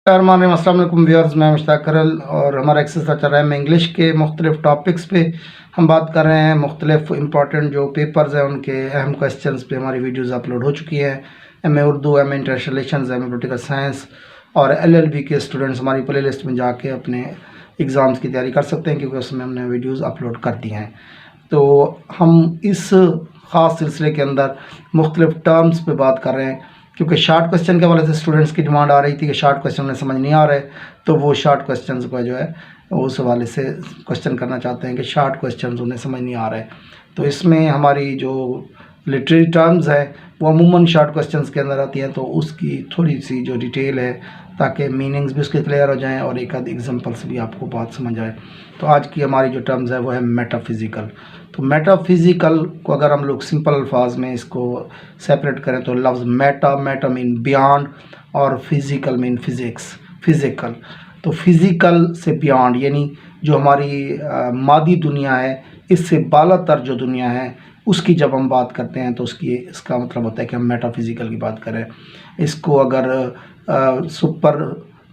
अस्सलाम वालेकुम व्यूअर्स, मैं मुश्ताक करल और हमारा एक सिलसिला चल रहा है। मैं इंग्लिश के मुख्तलिफ टॉपिक्स पे हम बात कर रहे हैं। मुख्तलिफ इंपॉर्टेंट जो पेपर्स हैं उनके अहम क्वेश्चंस पे हमारी वीडियोस अपलोड हो चुकी हैं। M A Urdu, M A international relations, M A political science और LLB के स्टूडेंट्स हमारी प्ले लिस्ट में जाके अपने एग्ज़ाम्स की तैयारी कर सकते हैं, क्योंकि उसमें हमने वीडियोज़ अपलोड कर दी हैं। तो हम इस ख़ास सिलसिले के अंदर मुख्तलिफ टर्म्स पे बात कर रहे हैं, क्योंकि शार्ट क्वेश्चन के वाले से स्टूडेंट्स की डिमांड आ रही थी कि शार्ट क्वेश्चन उन्हें समझ नहीं आ रहे, तो वो शार्ट क्वेश्चंस को जो है उस हवाले से क्वेश्चन करना चाहते हैं कि शार्ट क्वेश्चंस उन्हें समझ नहीं आ रहे। तो इसमें हमारी जो लिटरेरी टर्म्स है वो अमूमन शार्ट क्वेश्चंस के अंदर आती हैं, तो उसकी थोड़ी सी जो डिटेल है ताकि मीनिंग्स भी उसके क्लियर हो जाएं और एक आध एग्जांपल से भी आपको बात समझ आए। तो आज की हमारी जो टर्म्स है वो है मेटाफिज़िकल। तो मेटाफिज़िकल को अगर हम लोग सिंपल अल्फाज में इसको सेपरेट करें तो लफ्ज़ मेटा मीन बियॉन्ड और फिज़िकल मीन फिज़िकल। तो फिज़िकल से बियॉन्ड यानी जो हमारी मादी दुनिया है, इससे बाला तर जो दुनिया है उसकी जब हम बात करते हैं तो इसका मतलब होता है कि हम मेटाफिज़िकल की बात करें। इसको अगर सुपर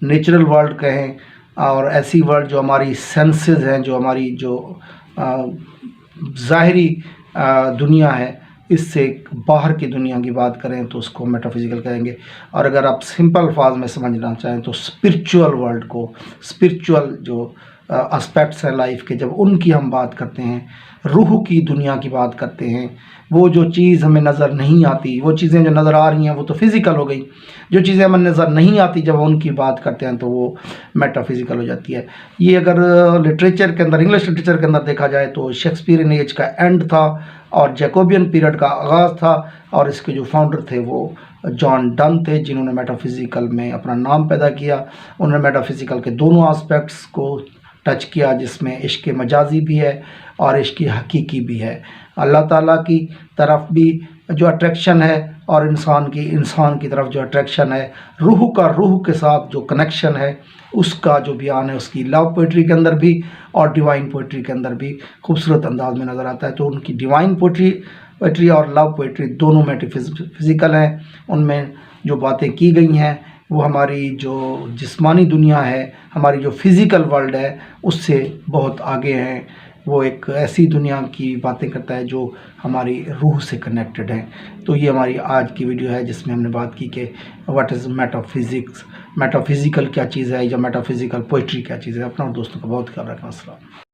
नेचुरल वर्ल्ड कहें और ऐसी वर्ल्ड जो हमारी सेंसेस हैं, जो हमारी जो ज़ाहिरी दुनिया है, इससे बाहर की दुनिया की बात करें तो उसको मेटाफिज़िकल कहेंगे। और अगर आप सिंपल अल्फाज में समझना चाहें तो स्पिरिचुअल वर्ल्ड को, स्पिरिचुअल जो एस्पेक्ट्स हैं लाइफ के, जब उनकी हम बात करते हैं, रूह की दुनिया की बात करते हैं, वो जो चीज़ हमें नज़र नहीं आती, वो चीज़ें जो नज़र आ रही हैं वो तो फिज़िकल हो गई। जो चीज़ें हमें नज़र नहीं आती जब उनकी बात करते हैं तो वो मेटाफिज़िकल हो जाती है। ये अगर लिटरेचर के अंदर, इंग्लिश लिटरेचर के अंदर देखा जाए तो शेक्सपियरियन एज का एंड था और जैकोबियन पीरियड का आगाज़ था, और इसके जो फाउंडर थे वो जॉन डन थे, जिन्होंने मेटाफिज़िकल में अपना नाम पैदा किया। उन्होंने मेटाफिज़िकल के दोनों एस्पेक्ट्स को टच किया, जिसमें इश्क मजाजी भी है और इश्क हकीकी भी है। अल्लाह ताला की तरफ भी जो अट्रैक्शन है और इंसान की तरफ जो अट्रैक्शन है, रूह के साथ जो कनेक्शन है, उसका जो बयान है उसकी लव पोइट्री के अंदर भी और डिवाइन पोइट्री के अंदर भी खूबसूरत अंदाज में नज़र आता है। तो उनकी डिवाइन पोइट्री और लव पोइट्री दोनों मेटाफिज़िकल हैं। उनमें जो बातें की गई हैं वो हमारी जो जिस्मानी दुनिया है, हमारी जो फिज़िकल वर्ल्ड है, उससे बहुत आगे हैं। वो एक ऐसी दुनिया की बातें करता है जो हमारी रूह से कनेक्टेड है। तो ये हमारी आज की वीडियो है जिसमें हमने बात की कि व्हाट इज़ मेटाफिज़िकल क्या चीज़ है, या मेटाफिज़िकल पोइट्री क्या चीज़ है। अपना और दोस्तों का बहुत ख्याल रखना। अस्सलाम।